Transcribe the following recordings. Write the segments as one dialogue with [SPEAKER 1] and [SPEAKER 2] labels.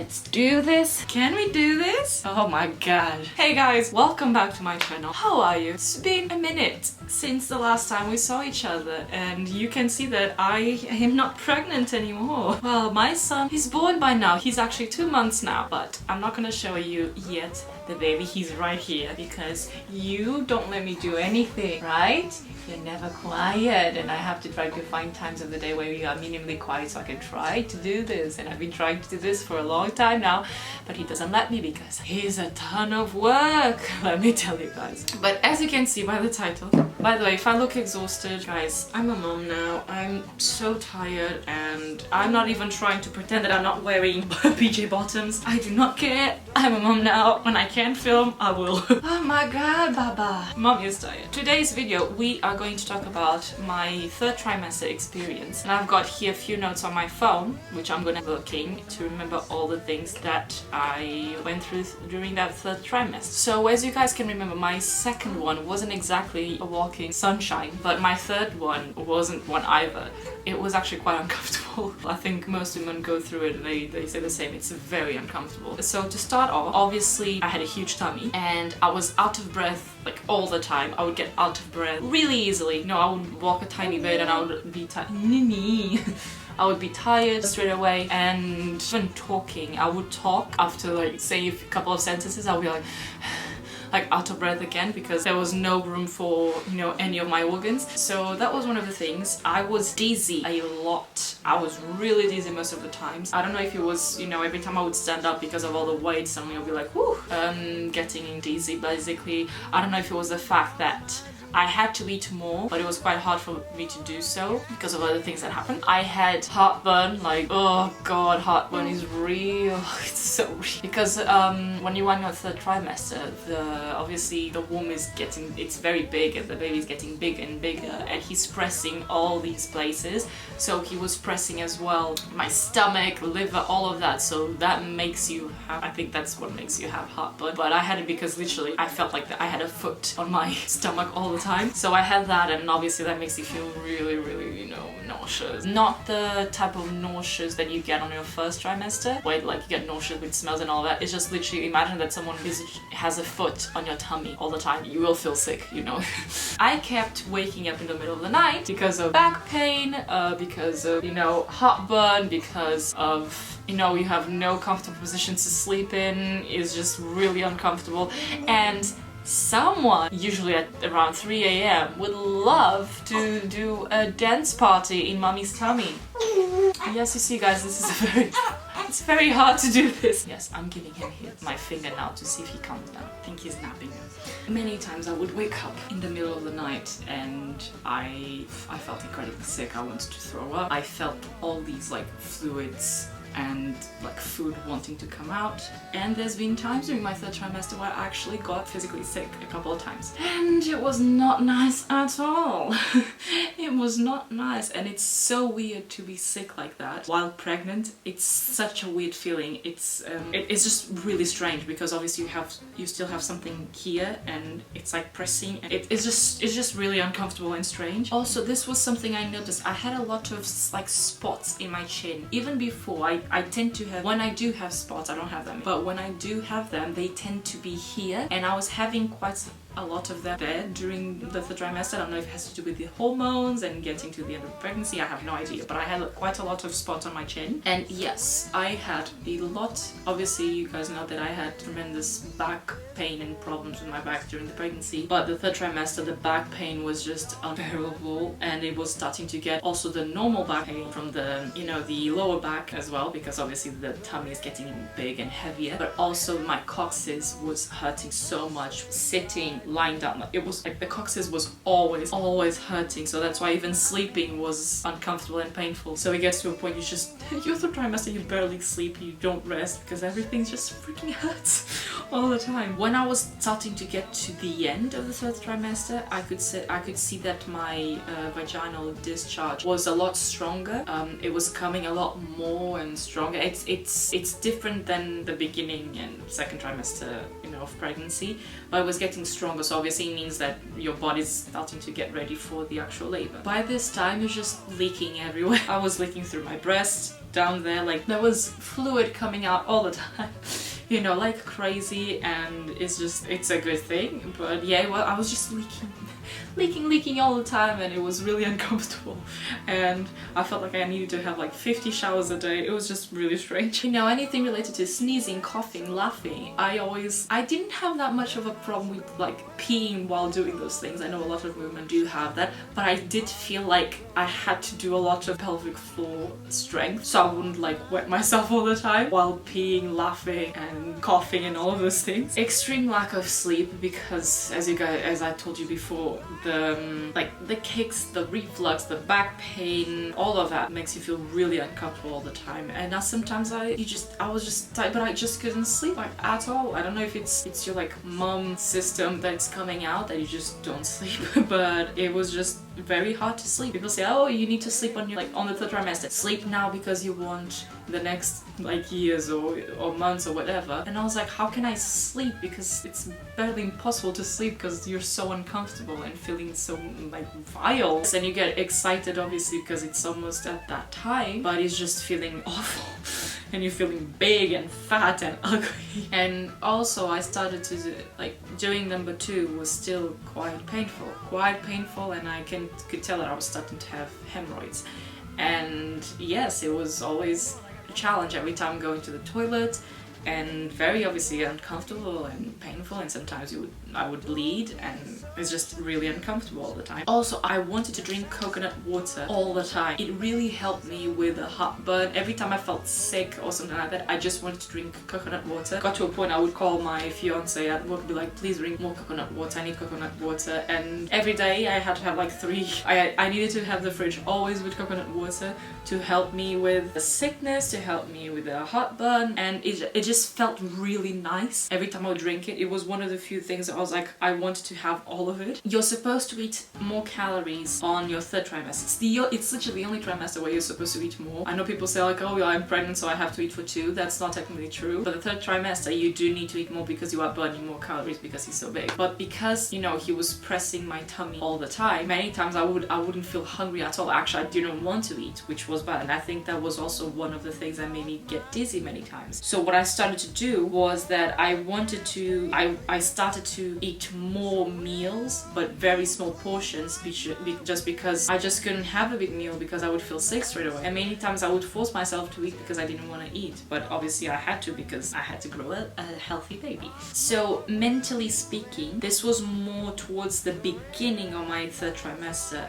[SPEAKER 1] Let's do this. Can we do this? Oh my god. Hey guys, welcome back to my channel. How are you? It's been a minute since the last time we saw each other, and you can see that I am not pregnant anymore. Well, my son, he's born by now. He's actually 2 months now, but I'm not gonna show you yet the baby. He's right here because you don't let me do anything, right? You're never quiet, and I have to try to find times of the day where we are minimally quiet so I can try to do this. And I've been trying to do this for a long time now, but he doesn't let me because he's a ton of work, let me tell you guys. But as you can see by the title, by the way, if I look exhausted, guys, I'm a mom now. I'm so tired, and I'm not even trying to pretend that I'm not wearing PJ bottoms. I do not care. I'm a mom now. When I can film, I will. Oh my god, Baba. Mom is tired. Today's video, we are going to talk about my third trimester experience, and I've got here a few notes on my phone which I'm gonna be looking to remember all the things that I went through during that third trimester. So as you guys can remember, my second one wasn't exactly a walking sunshine, but my third one wasn't one either. It was actually quite uncomfortable. I think most women go through it and they say the same. It's very uncomfortable. So to start off, obviously I had a huge tummy and I was out of breath like all the time. I would get out of breath really easily. You know, I would walk a tiny bit and I would be tired. I would be tired straight away, and even talking, I would talk after like say a couple of sentences, I'll be like out of breath again because there was no room for, you know, any of my organs. So that was one of the things. I was dizzy a lot. I was really dizzy most of the times. I don't know if it was, you know, every time I would stand up because of all the weight, suddenly I'll be like, whoo, getting dizzy basically. I don't know if it was the fact that I had to eat more, but it was quite hard for me to do so because of other things that happened. I had heartburn, like, oh god, heartburn is real. It's so real. Because when you are in your third trimester, obviously the womb is getting, it's very big and the baby is getting bigger and bigger, and he's pressing all these places. So he was pressing as well my stomach, liver, all of that. So that makes you have, I think that's what makes you have heartburn. But I had it because literally I felt like that I had a foot on my stomach all the time. So I had that, and obviously that makes you feel really, really, you know, nauseous. Not the type of nauseous that you get on your first trimester, where like you get nauseous with smells and all that. It's just literally imagine that someone has a foot on your tummy all the time. You will feel sick, you know. I kept waking up in the middle of the night because of back pain, because of, you know, heartburn, because of, you know, you have no comfortable position to sleep in. It's just really uncomfortable. And someone, usually at around 3 AM, would love to do a dance party in mommy's tummy. Yes, you see guys, this is it's very hard to do this. Yes, I'm giving him my finger now to see if he calms down. I think he's napping. Many times I would wake up in the middle of the night and I felt incredibly sick. I wanted to throw up. I felt all these like fluids and like food wanting to come out. And there's been times during my third trimester where I actually got physically sick a couple of times. And it was not nice at all. It was not nice, and it's so weird to be sick like that while pregnant. It's such a weird feeling. It's just really strange because obviously you still have something here and it's like pressing. It's just really uncomfortable and strange. Also, this was something I noticed. I had a lot of like spots in my chin. Even before, I tend to have, when I do have spots, I don't have them, but when I do have them, they tend to be here, and I was having quite a lot of that there during the third trimester. I don't know if it has to do with the hormones and getting to the end of pregnancy, I have no idea, but I had quite a lot of spots on my chin. And yes, I had a lot, obviously you guys know that I had tremendous back pain and problems with my back during the pregnancy, but the third trimester, the back pain was just unbearable, and it was starting to get also the normal back pain from the, you know, the lower back as well, because obviously the tummy is getting big and heavier, but also my coccyx was hurting so much sitting, lying down. It was like the coccyx was always hurting, so that's why even sleeping was uncomfortable and painful. So it gets to a point you're third trimester, you barely sleep, you don't rest because everything just freaking hurts all the time. When I was starting to get to the end of the third trimester, I could see that my vaginal discharge was a lot stronger. It was coming a lot more and stronger. It's different than the beginning and second trimester, you know, of pregnancy, but it was getting stronger, so obviously it means that your body's starting to get ready for the actual labor. By this time, it's just leaking everywhere. I was leaking through my breast, down there, like there was fluid coming out all the time. You know, like crazy, and it's a good thing. But yeah, well, I was just leaking all the time, and it was really uncomfortable, and I felt like I needed to have like 50 showers a day. It was just really strange. You know, anything related to sneezing, coughing, laughing, I didn't have that much of a problem with like peeing while doing those things. I know a lot of women do have that, but I did feel like I had to do a lot of pelvic floor strength, so I wouldn't like wet myself all the time while peeing, laughing, and coughing and all of those things. Extreme lack of sleep, because as I told you before, the kicks, the reflux, the back pain, all of that makes you feel really uncomfortable all the time. And now sometimes I was just tired, but I just couldn't sleep like at all. I don't know if it's your like mom system that's coming out that you just don't sleep, but it was just very hard to sleep. People say, oh, you need to sleep on on the third trimester. Sleep now because you want the next like years or months or whatever. And I was like, how can I sleep? Because it's barely impossible to sleep because you're so uncomfortable and feeling so like vile. And you get excited obviously because it's almost at that time, but it's just feeling awful. And you're feeling big and fat and ugly. And also I started to doing number 2 was still quite painful, and I could tell that I was starting to have hemorrhoids. And yes, it was always a challenge every time going to the toilet, and very obviously uncomfortable and painful, and sometimes I would bleed, and it's just really uncomfortable all the time. Also, I wanted to drink coconut water all the time. It really helped me with a heartburn. Every time I felt sick or something like that, I just wanted to drink coconut water. Got to a point I would call my fiance at work, be like, please drink more coconut water, I need coconut water. And every day I had to have like 3. I needed to have the fridge always with coconut water to help me with the sickness, to help me with the heartburn, and it just felt really nice every time I would drink it. It was one of the few things that I was like, I wanted to have all of it. You're supposed to eat more calories on your third trimester. It's literally the only trimester where you're supposed to eat more. I know people say like, oh yeah, I'm pregnant so I have to eat for 2. That's not technically true. For the third trimester you do need to eat more because you are burning more calories because he's so big. But because, you know, he was pressing my tummy all the time, many times I wouldn't feel hungry at all. Actually, I didn't want to eat, which was bad. And I think that was also one of the things that made me get dizzy many times. So what I started to do was that I started to eat more meals, but very small portions, just because I just couldn't have a big meal because I would feel sick straight away. And many times I would force myself to eat because I didn't want to eat, but obviously I had to because I had to grow a healthy baby. So mentally speaking, this was more towards the beginning of my third trimester.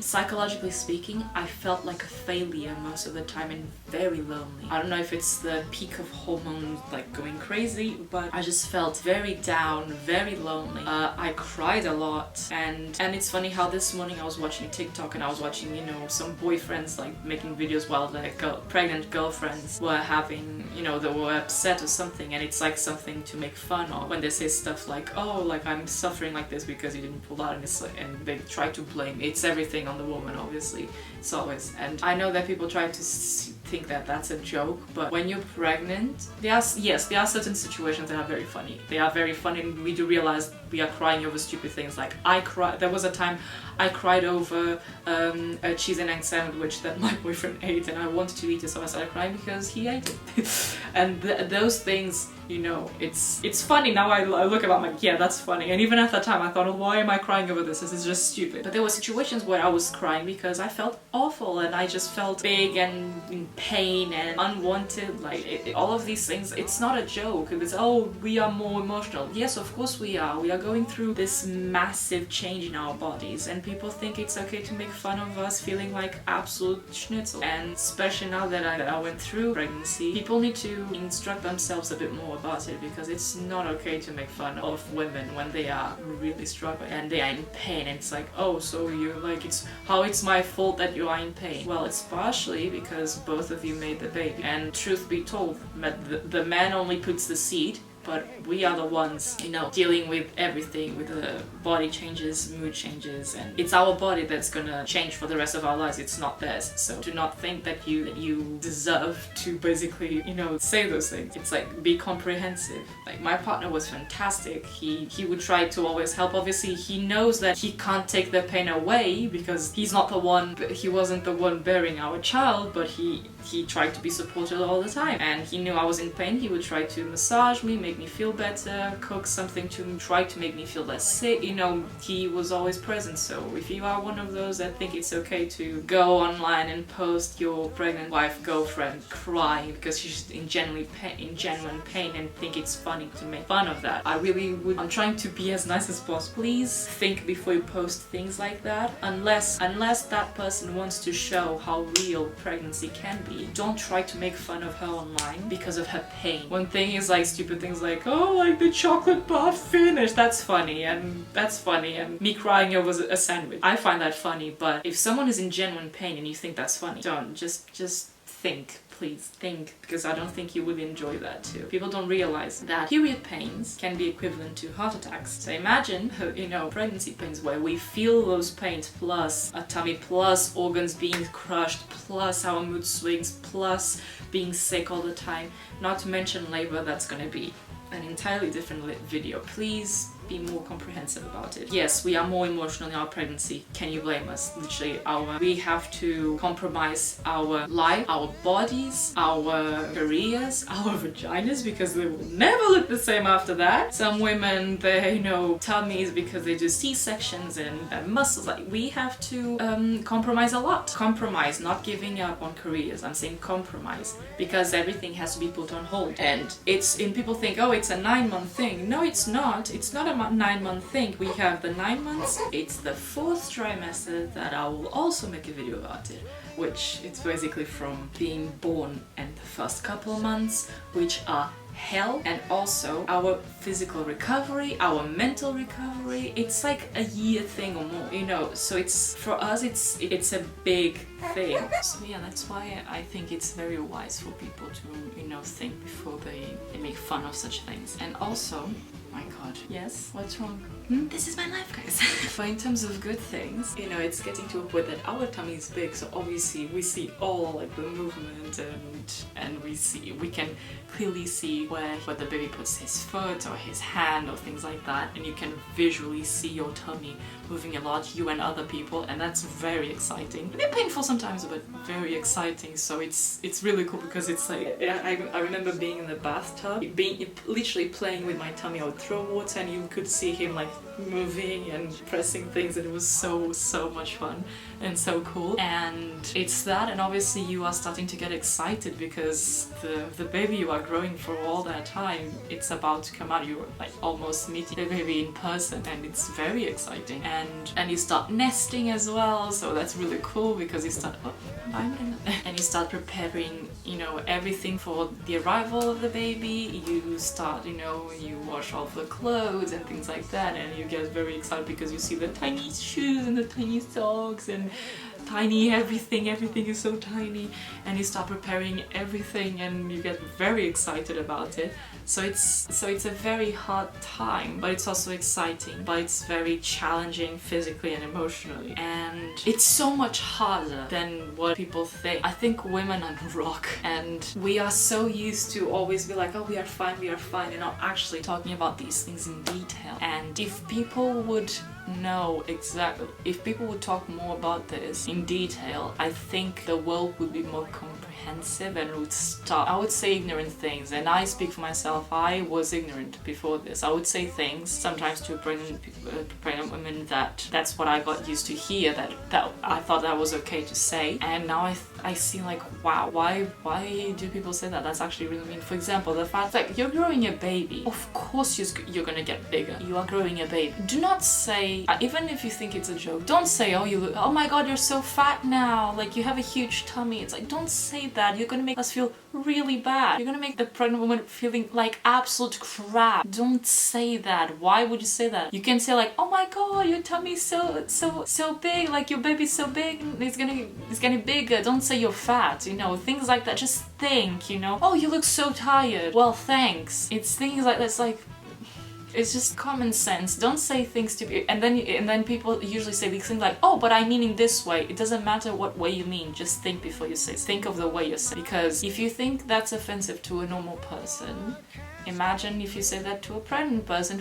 [SPEAKER 1] Psychologically speaking, I felt like a failure most of the time and very lonely. I don't know if it's the peak of hormones like going crazy, but I just felt very down, very lonely. I cried a lot, and it's funny how this morning I was watching TikTok and I was watching, you know, some boyfriends like making videos while their pregnant girlfriends were having, you know, they were upset or something, and it's like something to make fun of when they say stuff like, oh, like I'm suffering like this because you didn't pull out, and they try to blame it's everything on the woman. Obviously it's always, and I know that people try to think that that's a joke, but when you're pregnant, there are certain situations that are very funny. They are very funny, and we do realize we are crying over stupid things. Like there was a time I cried over a cheese and egg sandwich that my boyfriend ate, and I wanted to eat it, so I started crying because he ate it. And those things, you know, it's funny now. I look at it, I'm like, yeah, that's funny. And even at that time I thought, oh, why am I crying over this? This is just stupid. But there were situations where I was crying because I felt awful, and I just felt big and in pain and unwanted. Like all of these things, it's not a joke. It's, oh, we are more emotional. Yes, of course we are. We are going through this massive change in our bodies, and people think it's okay to make fun of us feeling like absolute schnitzel. And especially now that I went through pregnancy, people need to instruct themselves a bit more about it, because it's not okay to make fun of women when they are really struggling and they are in pain. And it's like, oh, so you're like, it's my fault that you are in pain. Well, it's partially because both of you made the baby, and truth be told, the man only puts the seed but we are the ones, you know, dealing with everything, with the body changes, mood changes, and it's our body that's gonna change for the rest of our lives. It's not theirs. So do not think that you deserve to basically, you know, say those things. It's like, be comprehensive. Like, my partner was fantastic. He would try to always help. Obviously, he knows that he can't take the pain away because he's not the one, he wasn't the one bearing our child, but he tried to be supportive all the time. And he knew I was in pain. He would try to massage me, make me feel better, cook something to try to make me feel less sick. You know, he was always present. So if you are one of those, I think it's okay to go online and post your pregnant wife, girlfriend crying because she's in genuine pain and think it's funny to make fun of that. I'm trying to be as nice as possible. Please think before you post things like that, unless that person wants to show how real pregnancy can be. Don't try to make fun of her online because of her pain. One thing is like stupid things like, oh, like the chocolate bar finished. That's funny, and me crying over a sandwich. I find that funny, but if someone is in genuine pain and you think that's funny, don't. Just think. Please think, because I don't think you would enjoy that too. People don't realize that period pains can be equivalent to heart attacks. So imagine, you know, pregnancy pains where we feel those pains plus a tummy, plus organs being crushed, plus our mood swings, plus being sick all the time. Not to mention labor. That's gonna be an entirely different video. Please be more comprehensive about it. Yes, we are more emotional in our pregnancy. Can you blame us? Literally, we have to compromise our life, our bodies, our careers, our vaginas, because they will never look the same after that. Some women, their, you know, tummies because they do C-sections and their muscles. Like, we have to compromise a lot. Compromise, not giving up on careers. I'm saying compromise, because everything has to be put on hold. And people think, oh, it's a 9-month thing. No, it's not. It's not a 9-month thing. We have the 9 months. It's the 4th trimester that I will also make a video about it, which it's basically from being born and the first couple of months, which are hell, and also our physical recovery, our mental recovery. It's like a year thing or more, you know, so it's, for us, it's a big thing. So yeah, that's why I think it's very wise for people to, you know, think before they make fun of such things. And also, my god, yes, what's wrong? This is my life, guys. But in terms of good things, you know, it's getting to a point that our tummy is big, so obviously we see all like the movement, and we can clearly see where the baby puts his foot or his hand or things like that, and you can visually see your tummy moving a lot, you and other people, and that's very exciting. A bit painful sometimes, but very exciting. So it's really cool, because it's like, I remember being in the bathtub, literally playing with my tummy. I would throw water and you could see him like moving and pressing things, and it was so much fun and so cool. And it's that, and obviously you are starting to get excited because the baby you are growing for all that time, it's about to come out. You're like almost meeting the baby in person, and it's very exciting. And you start nesting as well, so that's really cool, because you start and you start preparing, you know, everything for the arrival of the baby. You start, you know, you wash off the clothes and things like that, and you get very excited because you see the tiny shoes and the tiny socks and tiny everything is so tiny, and you start preparing everything and you get very excited about it. So it's a very hard time, but it's also exciting, but it's very challenging physically and emotionally, and it's so much harder than what people think. I think women are rock, and we are so used to always be like, oh, we are fine, and not actually talking about these things in detail. And if people would know exactly, if people would talk more about this in detail, I think the world would be more comprehensive and would stop, I would say, ignorant things. And I speak for myself, I was ignorant before this. I would say things sometimes to pregnant women that's what I got used to hear, that I thought that was okay to say, and now I see like, wow, why do people say that? That's actually really mean. For example, the fact that you're growing a baby, of course you're gonna get bigger. You are growing a baby. Do not say say, even if you think it's a joke, don't say, oh, you look, oh my god, you're so fat now, like you have a huge tummy. It's like, don't say that. You're gonna make us feel really bad. You're gonna make the pregnant woman feeling like absolute crap. Don't say that. Why would you say that? You can say like, oh my god, your tummy's so big, like your baby's so big, it's getting bigger. Don't say you're fat, you know, things like that. Just think, you know, oh, you look so tired. Well, thanks. It's things like that's like, it's just common sense. Don't say things to be, and then people usually say these things like, oh, but I mean in this way. It doesn't matter what way you mean, just think before you say. Think of the way you say. Because if you think that's offensive to a normal person, imagine if you say that to a pregnant person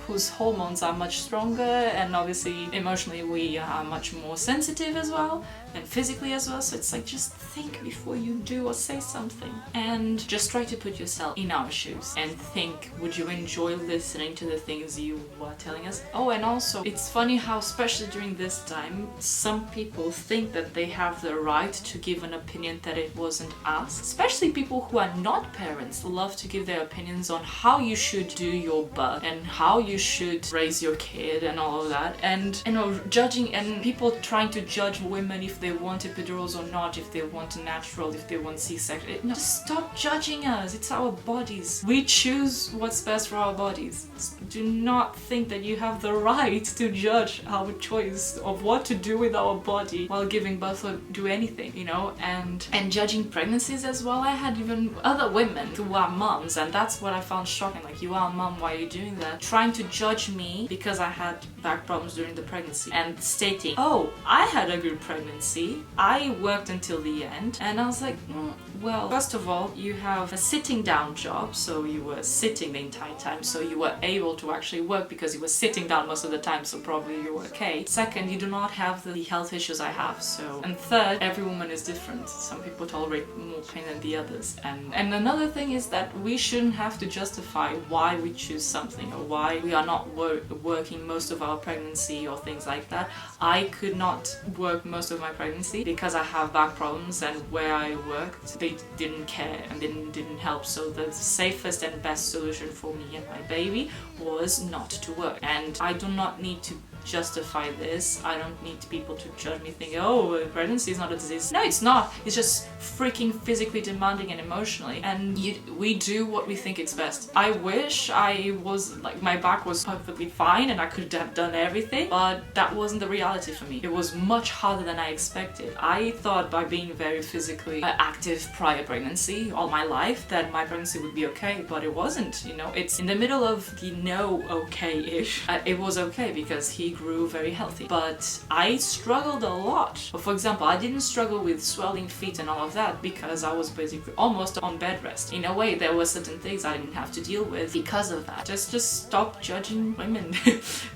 [SPEAKER 1] whose hormones are much stronger, and obviously emotionally we are much more sensitive as well, and physically as well. So it's like, just think before you do or say something, and just try to put yourself in our shoes and think, would you enjoy listening to the things you were telling us? Oh, and also it's funny how, especially during this time, some people think that they have the right to give an opinion that it wasn't asked. Especially people who are not parents love to give their opinions on how you should do your birth and how you should raise your kid and all of that, and you know, judging, and people trying to judge women if they want epidurals or not, if they want a natural, if they want C-section. No, just stop judging us. It's our bodies. We choose what's best for our bodies. Do not think that you have the right to judge our choice of what to do with our body while giving birth or do anything, you know, and judging pregnancies as well. I had even other women who are moms, and that's what I found shocking. Like, you are a mom, why are you doing that? Trying to judge me because I had back problems during the pregnancy, and stating, oh, I had a good pregnancy, I worked until the end. And I was like, well, first of all, you have a sitting down job, so you were sitting the entire time, so you were able to actually work because you were sitting down most of the time, so probably you were okay. Second, you do not have the health issues I have, so. And third, every woman is different. Some people tolerate more pain than the others. And another thing is that we shouldn't have to justify why we choose something or why we are not working most of our pregnancy or things like that. I could not work most of my pregnancy because I have back problems, and where I worked, they didn't care and didn't help. So the safest and best solution for me and my baby was not to work. And I do not need to justify this. I don't need people to judge me thinking, oh, pregnancy is not a disease. No, it's not. It's just freaking physically demanding and emotionally, and we do what we think is best. I wish I was like, my back was perfectly fine and I could have done everything, but that wasn't the reality for me. It was much harder than I expected. I thought by being very physically active prior pregnancy all my life that my pregnancy would be okay, but it wasn't, you know. It's in the middle of the no okay-ish. It was okay because he grew very healthy, but I struggled a lot. For example, I didn't struggle with swelling feet and all of that because I was basically almost on bed rest. In a way, there were certain things I didn't have to deal with because of that. Just stop judging women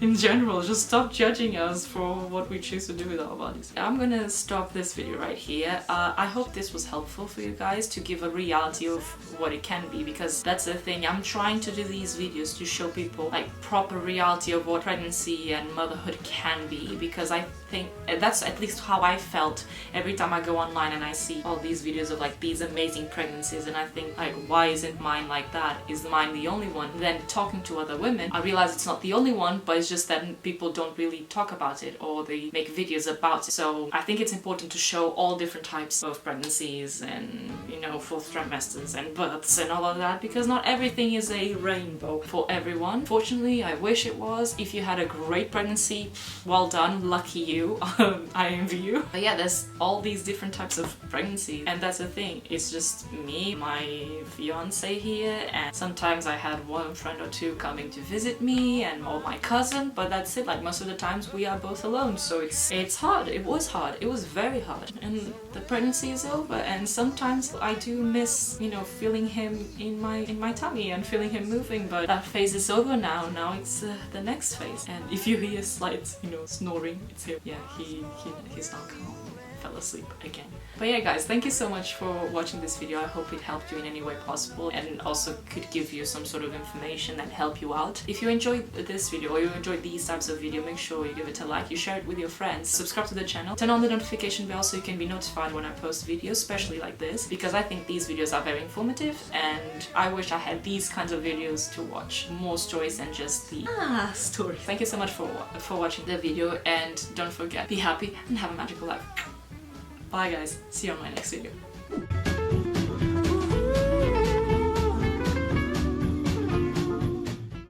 [SPEAKER 1] in general. Just stop judging us for what we choose to do with our bodies. I'm gonna stop this video right here. I hope this was helpful for you guys to give a reality of what it can be, because that's the thing. I'm trying to do these videos to show people like proper reality of what pregnancy and motherhood can be, because I think that's at least how I felt every time I go online and I see all these videos of like these amazing pregnancies, and I think like, why isn't mine like that? Is mine the only one? Then talking to other women, I realize it's not the only one, but it's just that people don't really talk about it or they make videos about it. So I think it's important to show all different types of pregnancies and, you know, fourth trimesters and births and all of that, because not everything is a rainbow for everyone. Fortunately, I wish it was. If you had a great pregnancy, well done, lucky you. I envy you. But yeah, there's all these different types of pregnancy, and that's the thing. It's just me, my fiance here, and sometimes I had one friend or two coming to visit me or my cousin, but that's it. Like most of the times we are both alone, so it's hard. It was hard. It was very hard. And the pregnancy is over, and sometimes I do miss, you know, feeling him in my tummy and feeling him moving, but that phase is over now. Now it's the next phase. And if you hear slight, you know, snoring, it's him. Yeah, he's not calm. fell asleep again. But yeah guys, thank you so much for watching this video. I hope it helped you in any way possible and also could give you some sort of information and help you out. If you enjoyed this video or you enjoyed these types of video, make sure you give it a like, you share it with your friends, subscribe to the channel, turn on the notification bell so you can be notified when I post videos, especially like this, because I think these videos are very informative and I wish I had these kinds of videos to watch. More stories than just the story. Thank you so much for watching the video, and don't forget, be happy and have a magical life. Bye guys, see you on my next video.